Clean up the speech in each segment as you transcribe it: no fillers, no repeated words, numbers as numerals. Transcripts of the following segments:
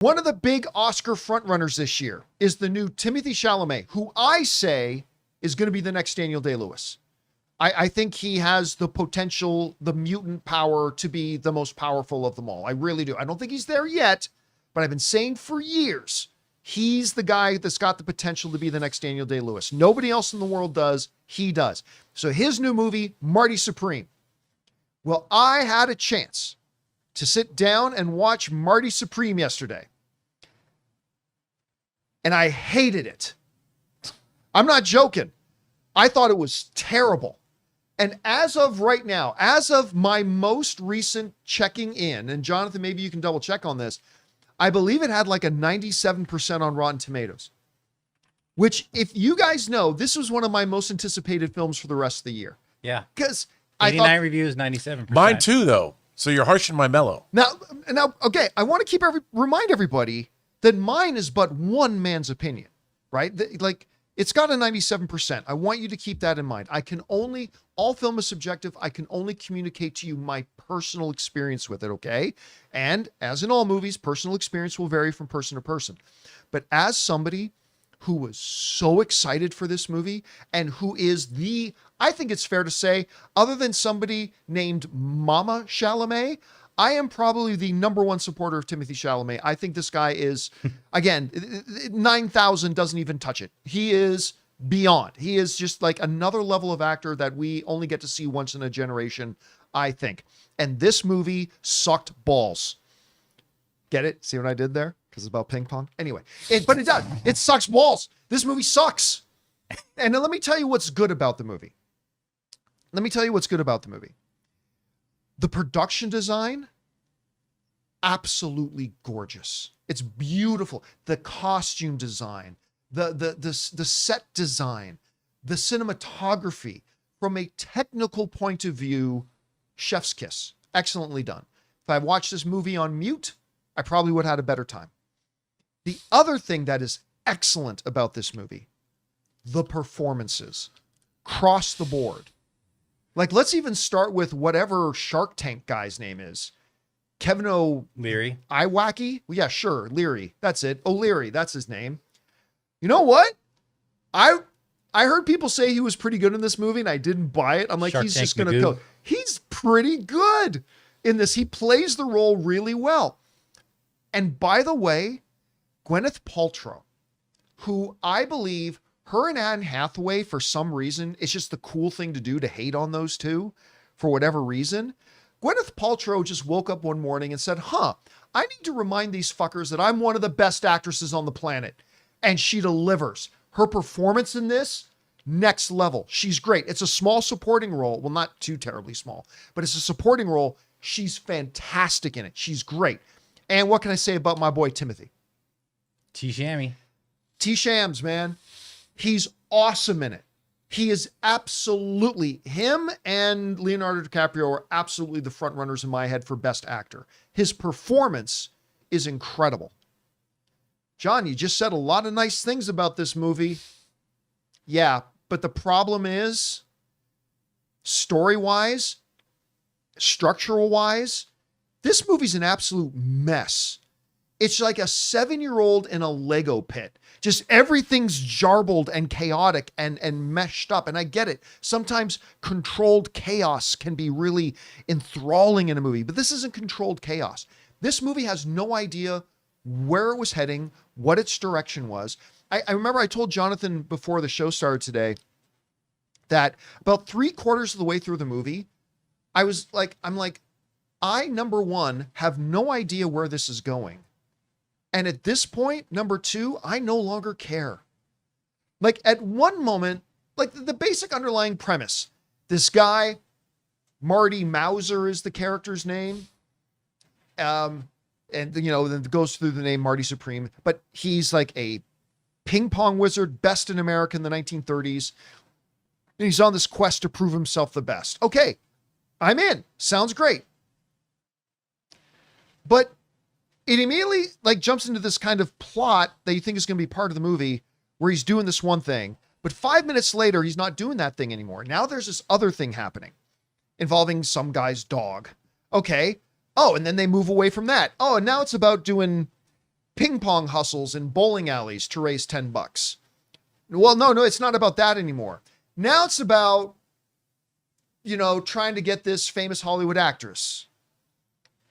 One of the big Oscar frontrunners this year is the new Timothée Chalamet, who I say is going to be the next Daniel Day-Lewis. I think he has the potential, the mutant power to be the most powerful of them all. I really do. I don't think he's there yet, but I've been saying for years, he's the guy that's got the potential to be the next Daniel Day-Lewis. Nobody else in the world does. He does. So his new movie, Marty Supreme. Well, I had a chance to sit down and watch Marty Supreme yesterday. And I hated it. I'm not joking. I thought it was terrible. And as of right now, as of my most recent checking in, and Jonathan, maybe you can double check on this, I believe it had like a 97% on Rotten Tomatoes, which, if you guys know, this was one of my most anticipated films for the rest of the year. Yeah. Because 89 reviews, 97%. Mine too, though. So you're harsh and my mellow. Now, okay, I want to remind everybody that mine is but one man's opinion, right? Like, it's got a 97%. I want you to keep that in mind. All film is subjective. I can only communicate to you my personal experience with it, okay? And as in all movies, personal experience will vary from person to person. But as somebody who was so excited for this movie and who is I think it's fair to say, other than somebody named Mama Chalamet, I am probably the number one supporter of Timothée Chalamet. I think this guy is, again, 9,000 doesn't even touch it. He is beyond. He is just like another level of actor that we only get to see once in a generation, I think. And this movie sucked balls. Get it? See what I did there? Because it's about ping pong. Anyway, but it does. It sucks balls. This movie sucks. And then let me tell you what's good about the movie. The production design, absolutely gorgeous. It's beautiful. The costume design, the set design, the cinematography, from a technical point of view, chef's kiss. Excellently done. If I watched this movie on mute, I probably would have had a better time. The other thing that is excellent about this movie, the performances across the board. Like, let's even start with whatever Shark Tank guy's name is. Kevin Leary. Iwaki? Well, yeah, sure. Leary. That's it. O'Leary. That's his name. You know what? I heard people say he was pretty good in this movie, and I didn't buy it. I'm like, Shark he's Tank just going to Magoo. go. He's pretty good in this. He plays the role really well. And by the way, Gwyneth Paltrow, who I believe her and Anne Hathaway, for some reason, it's just the cool thing to do to hate on those two for whatever reason. Gwyneth Paltrow just woke up one morning and said, I need to remind these fuckers that I'm one of the best actresses on the planet. And she delivers. Her performance in this, next level. She's great. It's a small supporting role. Well, not too terribly small, but it's a supporting role. She's fantastic in it. She's great. And what can I say about my boy, Timothy? T-Shammy. T-Shams, man. He's awesome in it. He is absolutely, him and Leonardo DiCaprio are absolutely the front runners in my head for best actor. His performance is incredible. John, you just said a lot of nice things about this movie. Yeah, but the problem is, story-wise, structural-wise, this movie's an absolute mess. It's like a 7-year-old in a Lego pit. Just everything's jarbled and chaotic and meshed up. And I get it. Sometimes controlled chaos can be really enthralling in a movie, but this isn't controlled chaos. This movie has no idea where it was heading, what its direction was. I remember I told Jonathan before the show started today that about 3/4 of the way through the movie, I, number one, have no idea where this is going. And at this point, number two, I no longer care. Like, at one moment, like the basic underlying premise, this guy, Marty Mauser is the character's name. And, then it goes through the name Marty Supreme, but he's like a ping pong wizard, best in America in the 1930s. And he's on this quest to prove himself the best. Okay, I'm in. Sounds great. But it immediately jumps into this kind of plot that you think is going to be part of the movie where he's doing this one thing, but 5 minutes later, he's not doing that thing anymore. Now there's this other thing happening involving some guy's dog. Okay. Oh, and then they move away from that. Oh, and now it's about doing ping pong hustles in bowling alleys to raise $10. Well, no, it's not about that anymore. Now it's about, trying to get this famous Hollywood actress.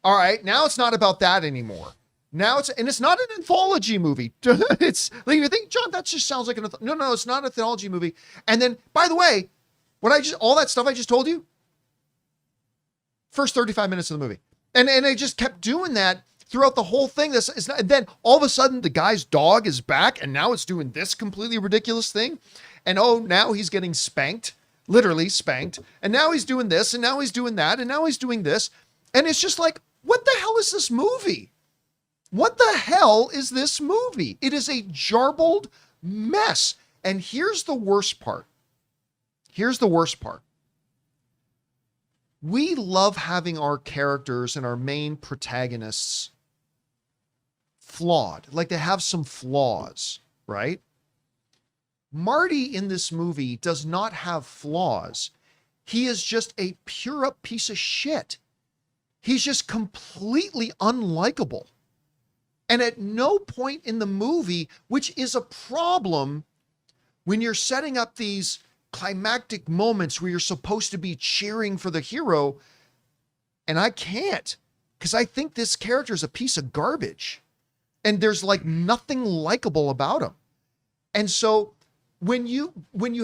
All right, now it's not about that anymore. Now it's not an anthology movie. It's like, you think, John, that just sounds like no, it's not an anthology movie. And then, by the way, all that stuff I just told you, first 35 minutes of the movie. And I just kept doing that throughout the whole thing. And then all of a sudden the guy's dog is back and now it's doing this completely ridiculous thing. And now he's getting spanked, literally spanked. And now he's doing this and now he's doing that and now he's doing this. And it's just like, what the hell is this movie? What the hell is this movie? It is a jarbled mess. And here's the worst part. We love having our characters and our main protagonists flawed. Like they have some flaws, right? Marty in this movie does not have flaws. He is just a pure up piece of shit. He's just completely unlikable. And at no point in the movie, which is a problem when you're setting up these climactic moments where you're supposed to be cheering for the hero, and I can't, because I think this character is a piece of garbage. And there's like nothing likable about him. And so when you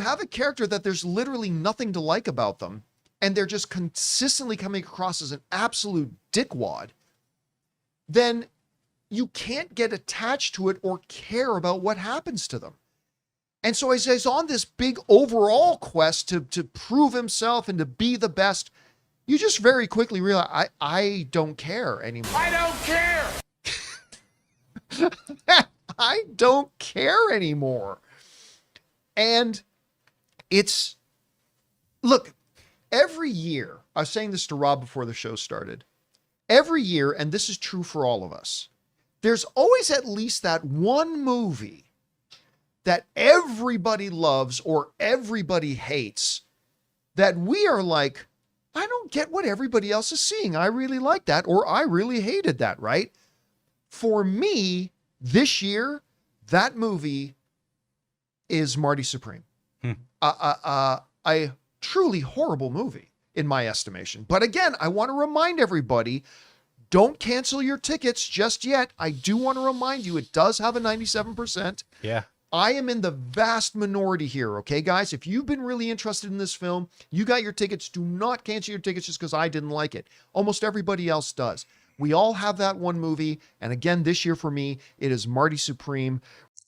have a character that there's literally nothing to like about them, and they're just consistently coming across as an absolute dickwad, then you can't get attached to it or care about what happens to them. And so as he's on this big overall quest to prove himself and to be the best, you just very quickly realize, I don't care anymore. I don't care. I don't care anymore. And look, every year, I was saying this to Rob before the show started, every year, and this is true for all of us, there's always at least that one movie that everybody loves or everybody hates that we are like, I don't get what everybody else is seeing. I really like that, or I really hated that, right? For me, this year, that movie is Marty Supreme. A truly horrible movie in my estimation. But again, I want to remind everybody, don't cancel your tickets just yet. I do want to remind you, it does have a 97%. Yeah. I am in the vast minority here, okay, guys? If you've been really interested in this film, you got your tickets. Do not cancel your tickets just because I didn't like it. Almost everybody else does. We all have that one movie. And again, this year for me, it is Marty Supreme.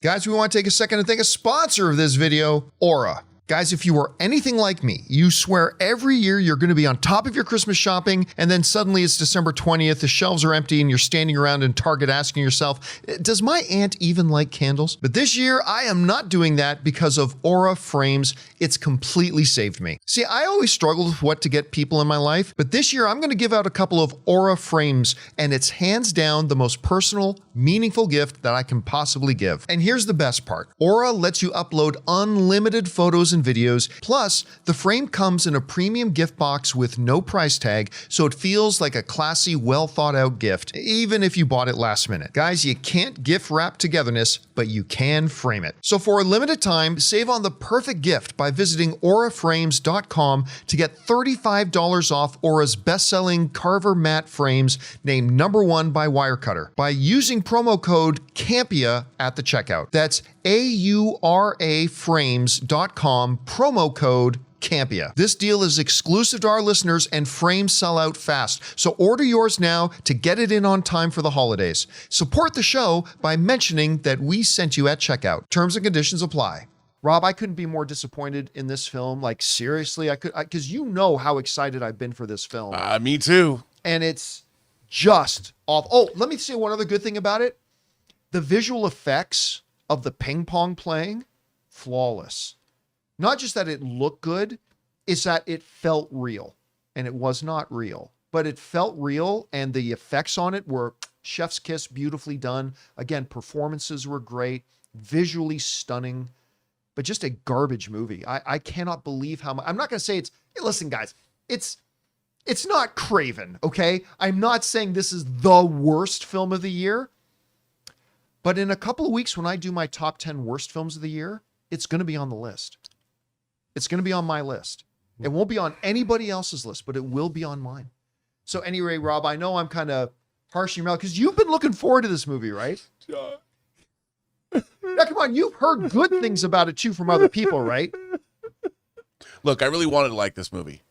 Guys, we want to take a second to thank a sponsor of this video, Aura. Guys, if you are anything like me, you swear every year you're going to be on top of your Christmas shopping, and then suddenly it's December 20th, the shelves are empty, and you're standing around in Target asking yourself, does my aunt even like candles? But this year, I am not doing that because of Aura Frames. It's completely saved me. See, I always struggled with what to get people in my life, but this year I'm going to give out a couple of Aura Frames, and it's hands down the most personal, meaningful gift that I can possibly give. And here's the best part. Aura lets you upload unlimited photos and videos. Plus, the frame comes in a premium gift box with no price tag, so it feels like a classy, well thought out gift, even if you bought it last minute. Guys, you can't gift wrap togetherness, but you can frame it. So for a limited time, save on the perfect gift by visiting auraframes.com to get $35 off Aura's best-selling Carver matte frames named #1 by Wirecutter by using promo code CAMPEA at the checkout. That's auraframes.com, promo code Campea. This deal is exclusive to our listeners and frames sell out fast. So order yours now to get it in on time for the holidays. Support the show by mentioning that we sent you at checkout. Terms and conditions apply. Rob, I couldn't be more disappointed in this film. Like seriously, because you know how excited I've been for this film. Me too. And it's just off. Oh, let me say one other good thing about it. The visual effects of the ping pong playing, flawless. Not just that it looked good, it's that it felt real. And it was not real, but it felt real, and the effects on it were chef's kiss, beautifully done. Again, performances were great, visually stunning, but just a garbage movie. I cannot believe how much. I'm not going to say it's, hey, listen, guys, it's not Craven, okay? I'm not saying this is the worst film of the year, But in a couple of weeks, when I do my top 10 worst films of the year, it's going to be on the list. It's going to be on my list. It won't be on anybody else's list, but it will be on mine. So anyway, Rob, I know I'm kind of harsh in your mouth because you've been looking forward to this movie, right? Now, come on, you've heard good things about it too from other people, right? Look, I really wanted to like this movie.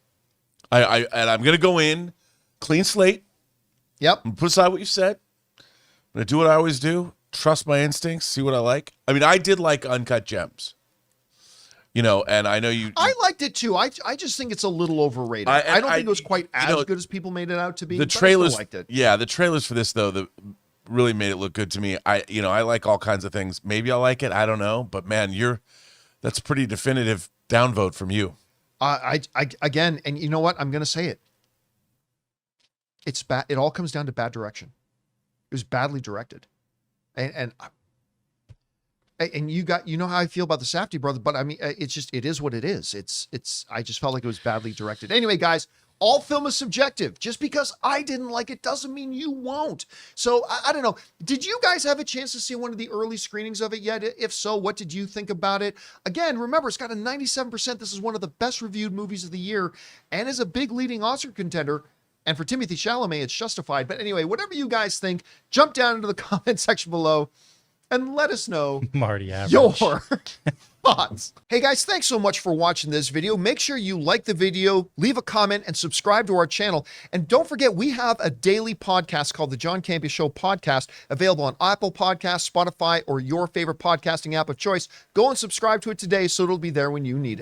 And I'm going to go in clean slate. Yep. I'm gonna put aside what you said. I'm going to do what I always do. Trust my instincts. See what I like. I mean, I did like Uncut Gems. And I know you. I liked it too. I just think it's a little overrated. I don't think it was quite as good as people made it out to be. The but trailers I still liked it. Yeah, the trailers for this though, really made it look good to me. I like all kinds of things. Maybe I'll like it. I don't know. But man, that's a pretty definitive downvote from you. I again, and you know what? I'm going to say it. It's bad. It all comes down to bad direction. It was badly directed, and you know how I feel about the Safdie brother, but I mean, it is what it is. I just felt like it was badly directed. Anyway, guys, all film is subjective. Just because I didn't like it doesn't mean you won't. So I don't know. Did you guys have a chance to see one of the early screenings of it yet? If so, what did you think about it? Again, remember, it's got a 97%. This is one of the best reviewed movies of the year and is a big leading Oscar contender. And for Timothée Chalamet, it's justified. But anyway, whatever you guys think, jump down into the comment section below and let us know Marty average. your thoughts. Hey guys, thanks so much for watching this video. Make sure you like the video, leave a comment, and subscribe to our channel. And don't forget, we have a daily podcast called the John Campea Show podcast, available on Apple Podcasts, Spotify, or your favorite podcasting app of choice. Go and subscribe to it today so it'll be there when you need it.